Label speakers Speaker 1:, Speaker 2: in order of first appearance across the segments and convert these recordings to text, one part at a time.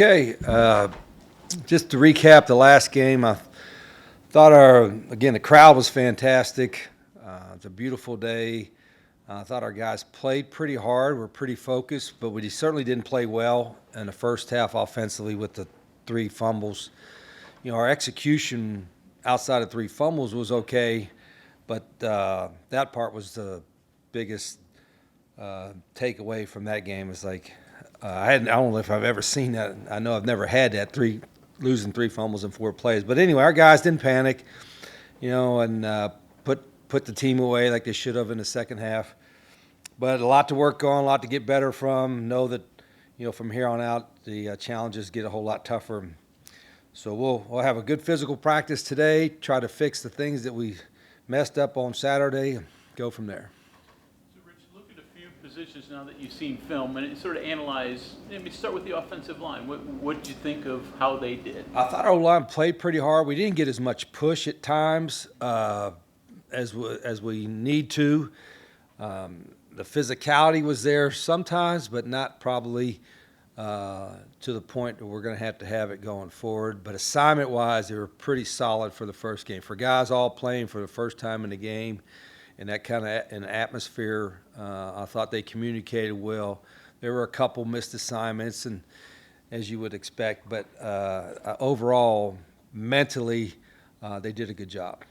Speaker 1: Okay, just to recap the last game, I thought the crowd was fantastic. It's a beautiful day. I thought our guys played pretty hard. We're pretty focused, but we certainly didn't play well in the first half offensively with the three fumbles. Our execution outside of three fumbles was okay, but that part was the biggest takeaway from that game. Is like I don't know if I've ever seen that. I know I've never had that losing three fumbles in four plays. But anyway, our guys didn't panic, and put the team away like they should have in the second half. But a lot to work on, a lot to get better from. Know that, from here on out, the challenges get a whole lot tougher. So we'll have a good physical practice today. Try to fix the things that we messed up on Saturday, and go from there.
Speaker 2: So, Rich, look at a few positions now that you've seen film and sort of analyze. Maybe start with the offensive line. What did you think of how they did?
Speaker 1: I thought our line played pretty hard. We didn't get as much push at times as we need to. The physicality was there sometimes, but not probably to the point that we're going to have it going forward. But assignment-wise, they were pretty solid for the first game. For guys all playing for the first time in the game, in that kind of an atmosphere, I thought they communicated well. There were a couple missed assignments, and as you would expect, but overall, mentally, they did a good job.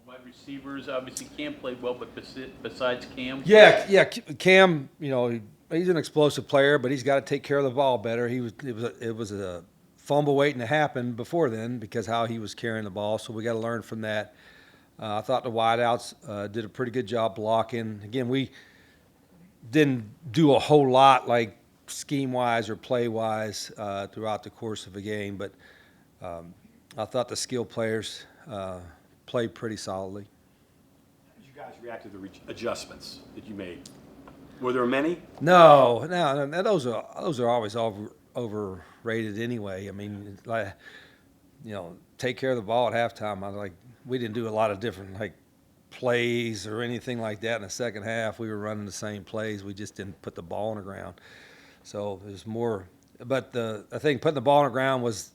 Speaker 2: Wide receivers, obviously Cam played well, but besides Cam?
Speaker 1: Yeah, Cam, he's an explosive player, but he's got to take care of the ball better. It was a fumble waiting to happen before then because how he was carrying the ball, so we got to learn from that. I thought the wideouts did a pretty good job blocking. Again, we didn't do a whole lot like scheme-wise or play-wise throughout the course of the game, but I thought the skill players played pretty solidly.
Speaker 3: How did you guys react to the adjustments that you made? Were there many?
Speaker 1: No, those are always overrated anyway. I mean, take care of the ball at halftime. We didn't do a lot of different plays or anything like that in the second half. We were running the same plays. We just didn't put the ball on the ground. So there's more. But I think putting the ball on the ground was.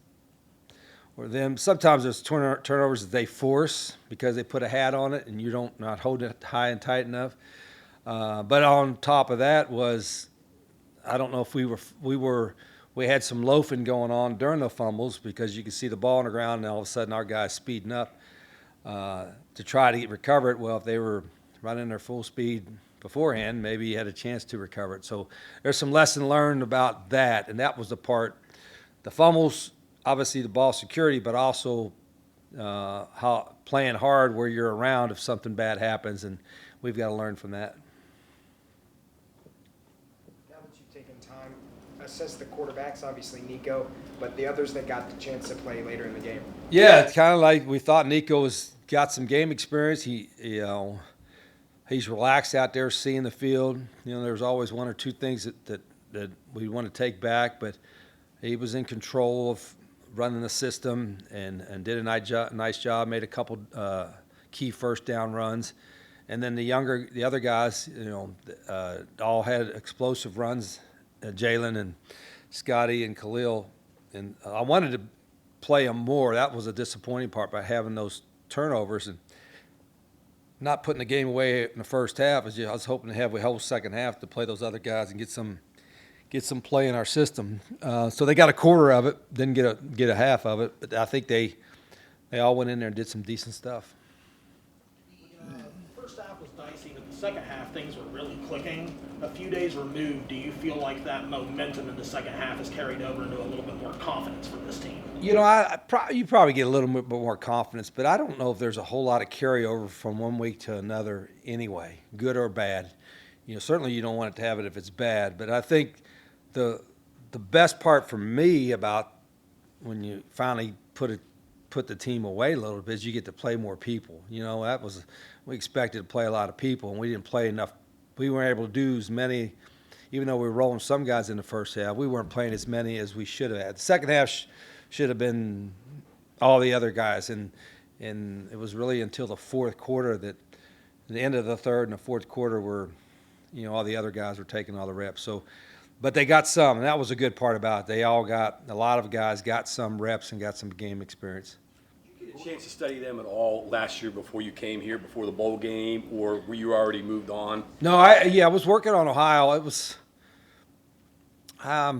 Speaker 1: Or them. Sometimes there's turnovers that they force because they put a hat on it and you not hold it high and tight enough. But on top of that I don't know if we had some loafing going on during the fumbles because you could see the ball on the ground and all of a sudden our guys speeding up to try to recover it. Well, if they were running their full speed beforehand, maybe you had a chance to recover it. So there's some lesson learned about that, and that was the part. The fumbles. Obviously, the ball security, but also how playing hard where you're around if something bad happens, and we've got to learn from that.
Speaker 4: Now that you've taken time, assess the quarterbacks, obviously Nico, but the others that got the chance to play later in the game.
Speaker 1: Yeah, it's kind of like we thought Nico got some game experience. He's relaxed out there, seeing the field. There's always one or two things that we want to take back, but he was in control of running the system and did a nice job, made a couple key first down runs. And then the other guys, all had explosive runs, Jalen and Scotty and Khalil. And I wanted to play them more. That was a disappointing part by having those turnovers and not putting the game away in the first half. I was hoping to have a whole second half to play those other guys and get some play in our system. So they got a quarter of it, didn't get a half of it, but I think they all went in there and did some decent stuff.
Speaker 5: The first half was dicey, but the second half things were really clicking. A few days removed, do you feel like that momentum in the second half has carried over into a little bit more confidence for this team?
Speaker 1: You probably get a little bit more confidence, but I don't know if there's a whole lot of carryover from one week to another anyway, good or bad. Certainly you don't want it to have it if it's bad, but I think the best part for me about when you finally put the team away a little bit is you get to play more people. We expected to play a lot of people, and we didn't play enough. We weren't able to do as many, even though we were rolling some guys in the first half. We weren't playing as many as we should have had. The second half should have been all the other guys, and it was really until the fourth quarter that the end of the third and the fourth quarter were, all the other guys were taking all the reps. So but they got some, and that was a good part about it. They all got, a lot of guys got some reps and got some game experience.
Speaker 3: Did you get a chance to study them at all last year before you came here, before the bowl game, or were you already moved on?
Speaker 1: No, I was working on Ohio. It was, I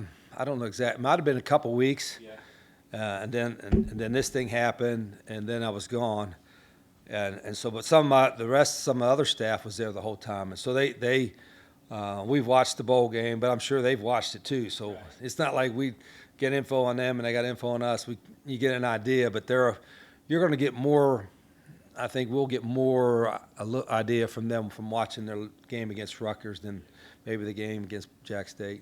Speaker 1: don't know exactly. Might have been a couple weeks,
Speaker 3: Yeah.
Speaker 1: and then this thing happened, and then I was gone, and so but some of the other staff was there the whole time, and so we've watched the bowl game, but I'm sure they've watched it too. So it's not like we get info on them and they got info on us. You get an idea, but you're going to get more. I think we'll get more idea from them from watching their game against Rutgers than maybe the game against Jack State.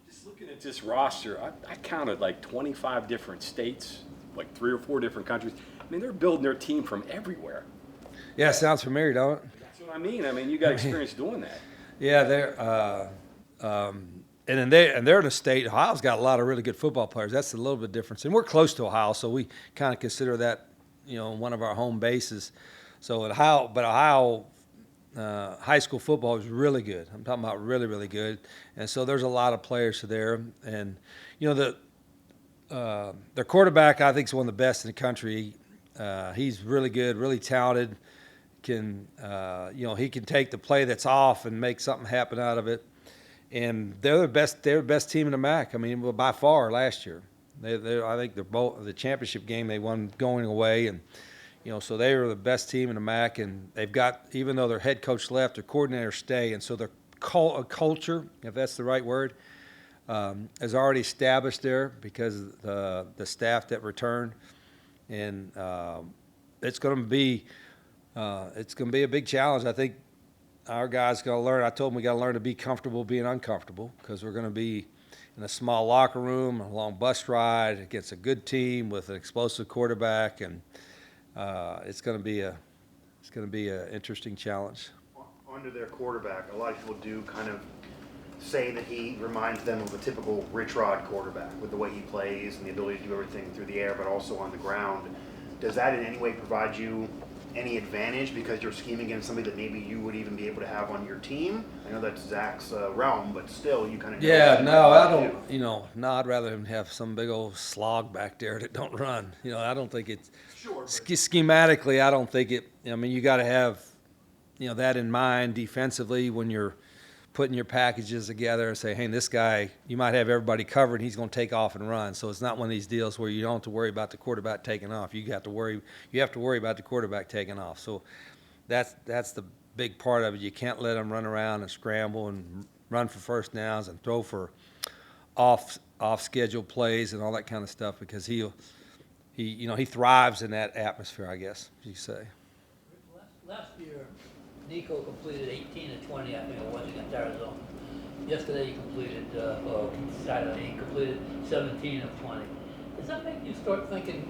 Speaker 3: Just looking at this roster, I counted like 25 different states, like 3 or 4 different countries. I mean, they're building their team from everywhere.
Speaker 1: Yeah, sounds familiar, don't it?
Speaker 3: That's what I mean. I mean, you got experience doing that.
Speaker 1: Yeah, they're in a state. Ohio's got a lot of really good football players. That's a little bit different, and we're close to Ohio, so we kind of consider that, one of our home bases. So Ohio high school football is really good. I'm talking about really, really good, and so there's a lot of players there, and their quarterback I think is one of the best in the country. He's really good, really talented. He can take the play that's off and make something happen out of it. And they're the best team in the MAC. I mean, by far last year. I think they're both the championship game they won going away, and so they were the best team in the MAC. And they've got, even though their head coach left, their coordinator stay, and so their culture, if that's the right word, is already established there because of the staff that returned, and it's going to be. It's going to be a big challenge. I think our guys got to learn. I told them we got to learn to be comfortable being uncomfortable because we're going to be in a small locker room, a long bus ride against a good team with an explosive quarterback, and it's going to be an interesting challenge.
Speaker 6: Under their quarterback, a lot of people do kind of say that he reminds them of a typical Rich Rod quarterback with the way he plays and the ability to do everything through the air, but also on the ground. Does that in any way provide you any advantage because you're scheming against somebody that maybe you would even be able to have on your team? I know that's Zach's realm, but still, you kind of
Speaker 1: Yeah, no, I don't. No, I'd rather him have some big old slog back there that don't run. I don't think it's schematically. I don't think it. I mean, you got to have that in mind defensively when you're putting your packages together and say, hey, this guy, you might have everybody covered, and he's going to take off and run. So it's not one of these deals where you don't have to worry about the quarterback taking off. You have to worry about the quarterback taking off. So that's the big part of it. You can't let him run around and scramble and run for first downs and throw for off schedule plays and all that kind of stuff because he thrives in that atmosphere, I guess you say.
Speaker 7: Last year, Nico completed 18 of 20, I think it was, against Arizona. Yesterday he completed, Saturday he completed 17 of 20. Does that make you start thinking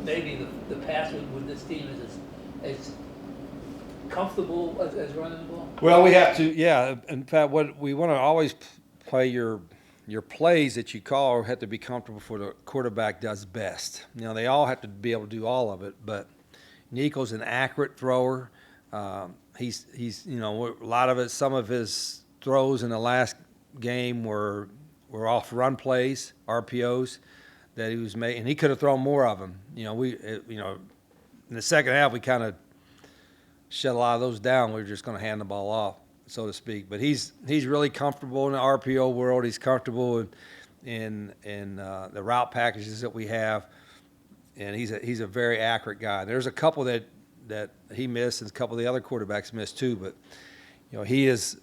Speaker 7: maybe the pass with this team is as comfortable as running the ball?
Speaker 1: Well, we have to, yeah. In fact, what we want to always play your plays that you call have to be comfortable for the quarterback does best. They all have to be able to do all of it, but Nico's an accurate thrower. He's a lot of it. Some of his throws in the last game were off run plays, RPOs that he was making, and he could have thrown more of them. In the second half we kind of shut a lot of those down. We were just going to hand the ball off, so to speak. But he's really comfortable in the RPO world. He's comfortable in the route packages that we have, and he's a very accurate guy. There's a couple that he missed, and a couple of the other quarterbacks missed too. But he's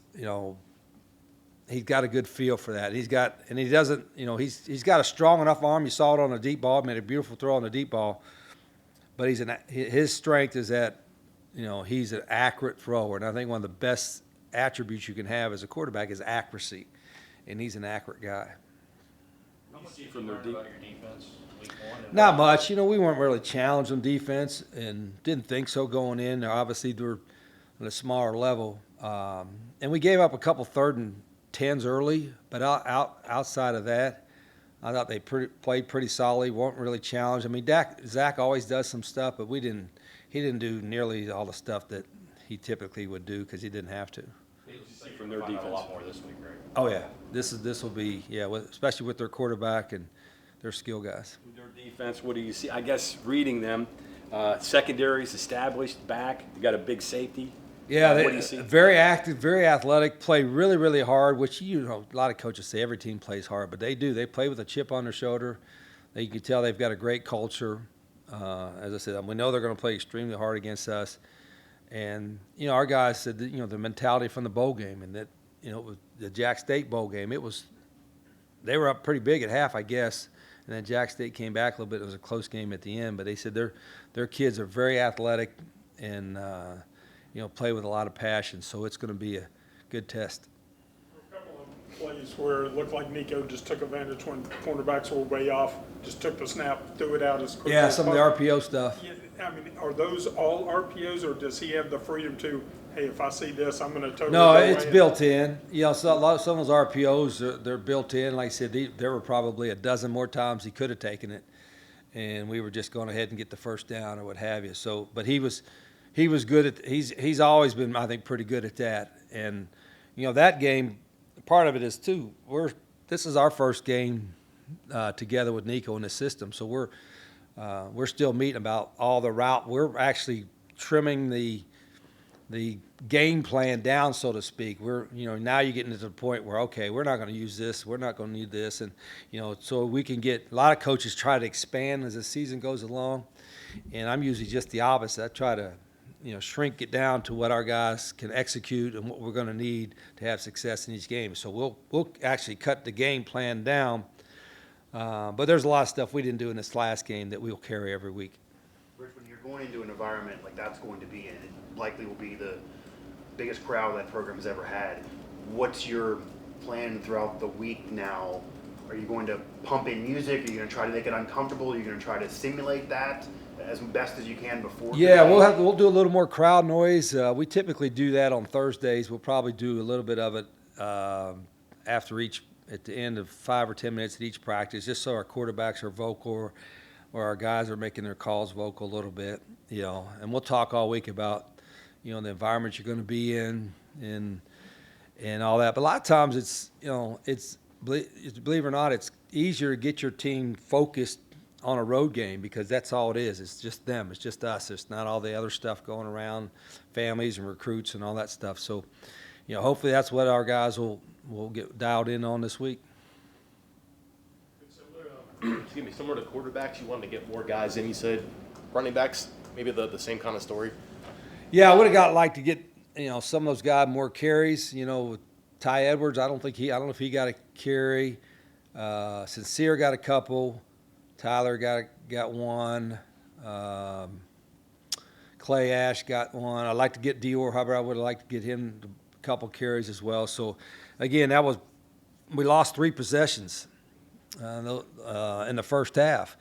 Speaker 1: got a good feel for that. He's got a strong enough arm. You saw it on the deep ball. Made a beautiful throw on the deep ball. But his strength is that he's an accurate thrower, and I think one of the best attributes you can have as a quarterback is accuracy, and he's an accurate guy.
Speaker 3: How much do you learn about your defense?
Speaker 1: Not much. We weren't really challenged on defense and didn't think so going in. Obviously, we're on a smaller level. And we gave up a couple 3rd and 10s early, but outside of that, I thought they played pretty solidly, weren't really challenged. I mean, Zach always does some stuff, but he didn't do nearly all the stuff that he typically would do because he didn't have to.
Speaker 3: What did you see from their
Speaker 8: Find out
Speaker 3: defense.
Speaker 8: a lot more this week, right?
Speaker 1: Oh yeah, this will be especially with their quarterback and their skill guys.
Speaker 3: Their defense, what do you see? I guess reading them, secondary's established back. You got a big safety.
Speaker 1: Yeah,
Speaker 3: What
Speaker 1: they
Speaker 3: do you see?
Speaker 1: very active, very athletic, play really, really hard, which a lot of coaches say every team plays hard, but they do. They play with a chip on their shoulder. You can tell they've got a great culture. As I said, we know they're going to play extremely hard against us. And, our guys said that, the mentality from the bowl game and that, the Jack State bowl game, they were up pretty big at half, I guess. And then Jack State came back a little bit. It was a close game at the end, but they said their kids are very athletic and, play with a lot of passion. So it's going to be a good test.
Speaker 9: A couple of plays where it looked like Nico just took advantage when cornerbacks were way off, just took the snap, threw it out as quick
Speaker 1: Yeah,
Speaker 9: as
Speaker 1: some of the RPO stuff.
Speaker 9: Yeah, I mean, are those all RPOs, or does he have the freedom to, hey, if I see this, I'm going to totally
Speaker 1: No,
Speaker 9: go
Speaker 1: it's
Speaker 9: away?
Speaker 1: built in. Some of those RPOs, they're built in. Like I said, there were probably a dozen more times he could have taken it, and we were just going ahead and get the first down or what have you. So, but he was good at. He's always been, I think, pretty good at that. And that game, part of it is too. This is our first game together with Nico in the system, so we're still meeting about all the route. We're actually trimming the game plan down, so to speak. We're, now you're getting to the point where, okay, we're not going to use this, we're not going to need this. And, so we can get, a lot of coaches try to expand as the season goes along. And I'm usually just the opposite. I try to, shrink it down to what our guys can execute and what we're going to need to have success in each game. So we'll actually cut the game plan down. But there's a lot of stuff we didn't do in this last game that we'll carry every week.
Speaker 6: Rich, when you're going into an environment like that's going to be in, it likely will be the biggest crowd that program has ever had. What's your plan throughout the week now? Are you going to pump in music? Are you going to try to make it uncomfortable? Are you going to try to simulate that as best as you can before?
Speaker 1: Yeah, we'll do a little more crowd noise. We typically do that on Thursdays. We'll probably do a little bit of it at the end of 5 or 10 minutes at each practice, just so our quarterbacks are vocal or our guys are making their calls vocal a little bit, and we'll talk all week about, the environment you're going to be in and all that. But a lot of times it's believe it or not, it's easier to get your team focused on a road game because that's all it is. It's just them. It's just us. It's not all the other stuff going around, families and recruits and all that stuff. So, hopefully that's what our guys will get dialed in on this week.
Speaker 8: Similar to quarterbacks, you wanted to get more guys in. You said running backs, maybe the same kind of story.
Speaker 1: Yeah, I would have liked to get some of those guys more carries. With Ty Edwards, I don't know if he got a carry. Sincere got a couple. Tyler got one. Clay Ash got one. I'd like to get Dior Hubbard. I would have liked to get him a couple carries as well. So, again, we lost 3 possessions in the first half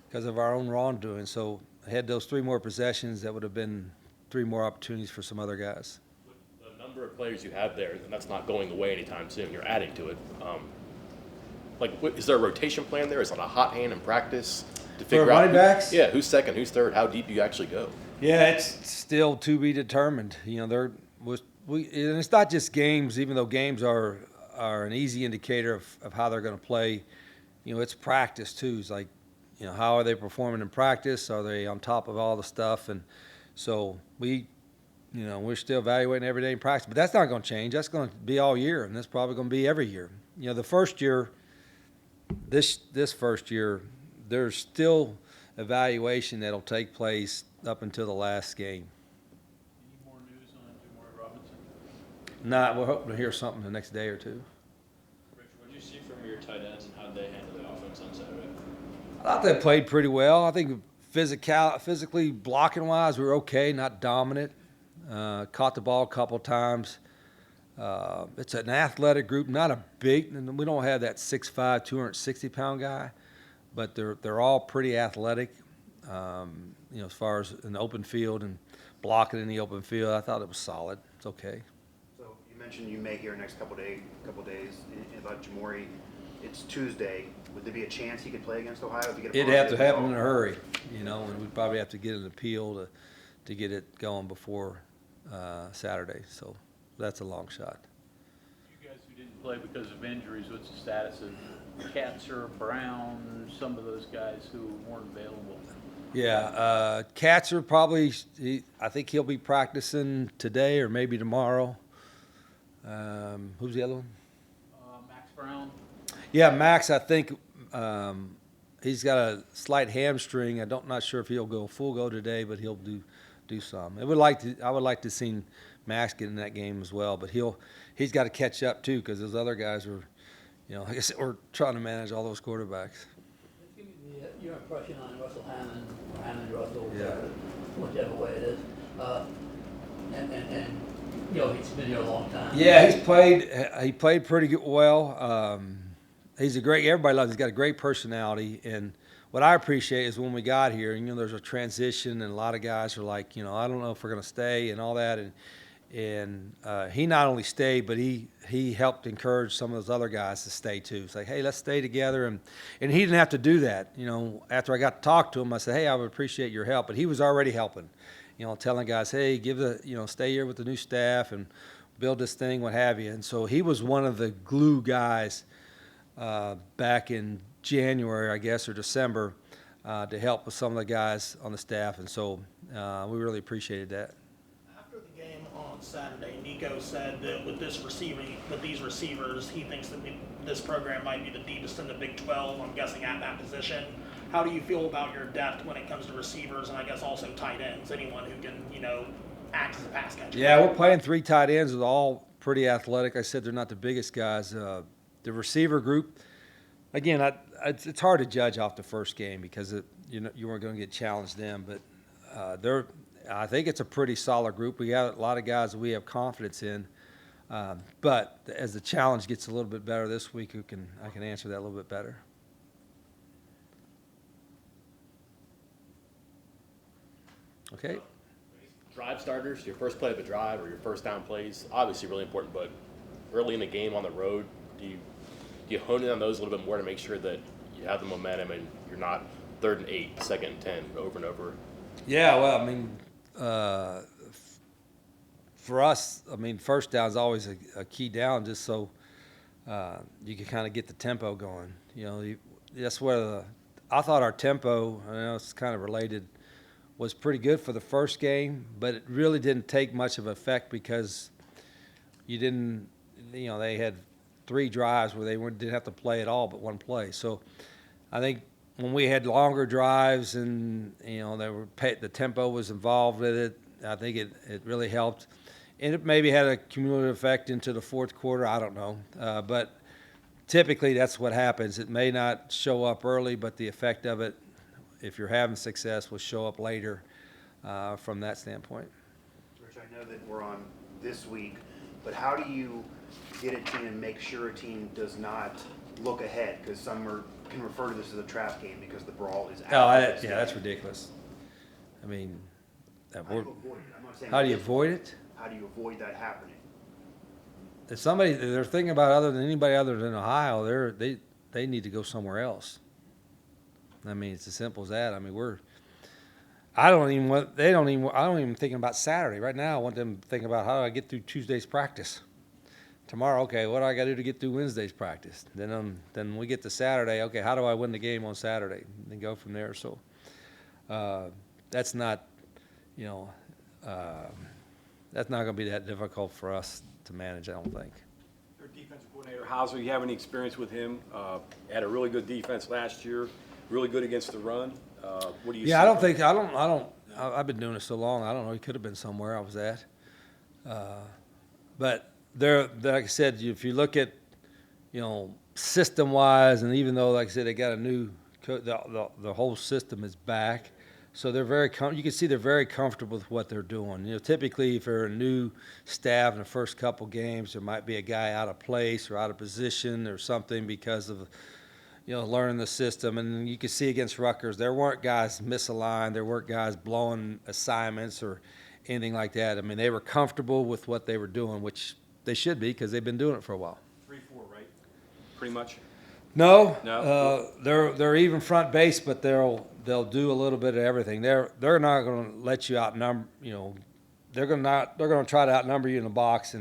Speaker 1: because of our own wrongdoing. So, had those 3 more possessions, that would have been 3 more opportunities for some other guys.
Speaker 8: The number of players you have there, and that's not going away anytime soon. You're adding to it. Is there a rotation plan there? Is it a hot hand in practice to figure out
Speaker 1: running backs?
Speaker 8: Yeah, who's second, who's third, how deep you actually go?
Speaker 1: Yeah, it's still to be determined. And it's not just games, even though games are an easy indicator of how they're going to play. It's practice too. It's like, how are they performing in practice? Are they on top of all the stuff? And so we're still evaluating every day in practice, but that's not going to change. That's going to be all year, and that's probably going to be every year. The first year, this first year, there's still evaluation that'll take place up until the last game.
Speaker 2: Any more news on Jamari Robinson?
Speaker 1: We're hoping to hear something the next day or two.
Speaker 10: Richard, what did you see from your tight ends and how did they handle the offense on Saturday?
Speaker 1: I thought they played pretty well. I think physically, blocking-wise, we were okay, not dominant. Caught the ball a couple times. It's an athletic group, not a big, and we don't have that 6'5", 260-pound guy, but they're all pretty athletic. As far as in the open field and blocking in the open field, I thought it was solid. It's okay.
Speaker 6: So you mentioned you may hear next couple days about Jamori. It's Tuesday. Would there be a chance he could play against Ohio if you get a
Speaker 1: It'd have to
Speaker 6: positive
Speaker 1: happen in a
Speaker 6: result?
Speaker 1: hurry, and we'd probably have to get an appeal to get it going before Saturday. So that's a long shot.
Speaker 2: play because of injuries. What's the status of Katzer, Brown, some of those guys who weren't available?
Speaker 1: Yeah, Katzer probably, I think he'll be practicing today or maybe tomorrow. Who's the other one?
Speaker 2: Max Brown.
Speaker 1: Yeah, Max, I think he's got a slight hamstring. Not sure if he'll go full go today, but he'll do some. I would like to see Max get in that game as well, but he's got to catch up too because those other guys are, like I said, we're trying to manage all those quarterbacks.
Speaker 7: Give me your impression on Russell Hammond, or Hammond Russell,
Speaker 1: Yeah.
Speaker 7: whichever way it is. And he's been here a long time.
Speaker 1: Yeah, he played pretty good, well. Everybody loves him. He's got a great personality. And what I appreciate is when we got here, there's a transition and a lot of guys are like, I don't know if we're going to stay and all that. And he not only stayed, but he helped encourage some of those other guys to stay too. It's like, hey, let's stay together. And he didn't have to do that. After I got to talk to him, I said, hey, I would appreciate your help. But he was already helping, telling guys, hey, stay here with the new staff and build this thing, what have you. And so he was one of the glue guys back in January, I guess, or December to help with some of the guys on the staff. And so we really appreciated that.
Speaker 5: After the game on Saturday, Nico said that with these receivers, he thinks that this program might be the deepest in the Big 12, I'm guessing, at that position. How do you feel about your depth when it comes to receivers and I guess also tight ends, anyone who can, act as a pass catcher?
Speaker 1: Yeah, we're playing 3 tight ends with all pretty athletic. I said they're not the biggest guys. The receiver group, again, it's hard to judge off the first game because you weren't going to get challenged then. But I think it's a pretty solid group. We got a lot of guys that we have confidence in. But as the challenge gets a little bit better this week, I can answer that a little bit better. Okay.
Speaker 8: Drive starters, your first play of a drive or your first down plays, obviously really important, but early in the game on the road, do you hone in on those a little bit more to make sure that you have the momentum and you're not 3rd and 8, 2nd and 10 over and over?
Speaker 1: Yeah, well, I mean, for us, first down is always a key down just so you can kind of get the tempo going. That's where I thought our tempo, I know it's kind of related, was pretty good for the first game, but it really didn't take much of effect because they had 3 drives where they didn't have to play at all but one play. So I think when we had longer drives and the tempo was involved with it, I think it really helped. And it maybe had a cumulative effect into the fourth quarter. I don't know. But typically that's what happens. It may not show up early, but the effect of it, if you're having success, will show up later from that standpoint.
Speaker 6: Rich, I know that we're on this week, but how do you get a team and make sure a team does not look ahead? Because some can refer to this as a trap game because the brawl is out.
Speaker 1: That's ridiculous. I mean,
Speaker 6: How do you avoid it? I'm not saying
Speaker 1: how do you avoid it?
Speaker 6: How do you avoid that happening?
Speaker 1: If they're thinking about anybody other than Ohio, they need to go somewhere else. I mean, it's as simple as that. I mean, I don't even thinking about Saturday. Right now, I want them thinking about how do I get through Tuesday's practice. Tomorrow, okay, what do I got to do to get through Wednesday's practice? Then we get to Saturday, okay, how do I win the game on Saturday? And then go from there. So that's not, that's not going to be that difficult for us to manage, I don't think.
Speaker 3: Your defensive coordinator, Hauser, you have any experience with him? Had a really good defense last year, really good against the run. What do you see?
Speaker 1: I've been doing it so long, I don't know, he could have been somewhere I was at. But like I said, if you look at, system-wise, and even though, like I said, they got a new the whole system is back. So they're you can see they're very comfortable with what they're doing. Typically if they're a new staff in the first couple games, there might be a guy out of place or out of position or something because of, learning the system. And you can see against Rutgers, there weren't guys misaligned. There weren't guys blowing assignments or anything like that. I mean, they were comfortable with what they were doing, which they should be because they've been doing it for a while.
Speaker 3: 3-4, right? Pretty much.
Speaker 1: No,
Speaker 3: No?
Speaker 1: They're even front base, but they'll do a little bit of everything. They're not going to let you outnumber. They're going to try to outnumber you in the box,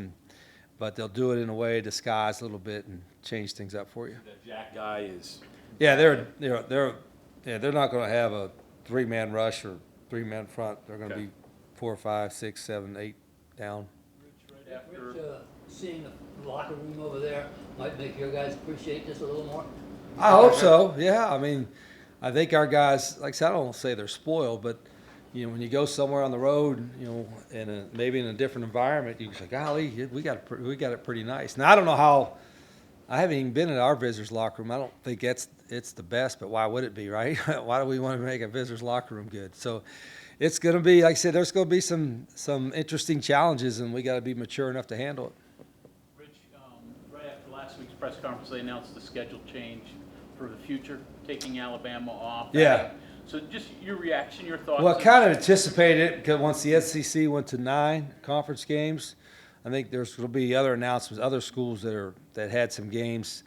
Speaker 1: but they'll do it in a way disguised a little bit and change things up for you.
Speaker 3: That Jack guy is.
Speaker 1: Yeah, they're not going to have a 3-man rush or 3-man front. They're going to
Speaker 3: Okay.
Speaker 1: be 4, 5, 6, 7, 8 down.
Speaker 7: Rich, seeing the locker room over there might make your guys appreciate this a little more.
Speaker 1: I hope so. Yeah, I mean, I think our guys, like I said, I don't say they're spoiled, but you know, when you go somewhere on the road, you know, maybe in a different environment, you say, "Golly, we got it pretty nice." Now I don't know how. I haven't even been in our visitors' locker room. I don't think it's the best, but why would it be, right? Why do we want to make a visitors' locker room good? So it's going to be, like I said, there's going to be some interesting challenges, and we got to be mature enough to handle it.
Speaker 2: Rich, right after last week's press conference, they announced the schedule change for the future, taking Alabama off.
Speaker 1: Yeah.
Speaker 2: So just your reaction, your thoughts.
Speaker 1: Well, I kind of anticipated it because once the SEC went to 9 conference games, I think there's going to be other announcements, other schools that had some games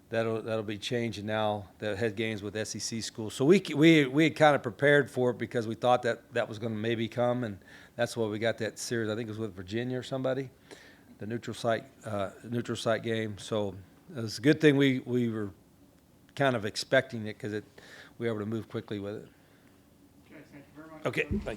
Speaker 1: that'll be changing now that had games with SEC schools. So we had kind of prepared for it because we thought that was going to maybe come, and that's why we got that series. I think it was with Virginia or somebody, the neutral site game. So it was a good thing we were kind of expecting it because we were able to move quickly with it.
Speaker 9: Okay, thank you very much.
Speaker 1: Okay, thank you.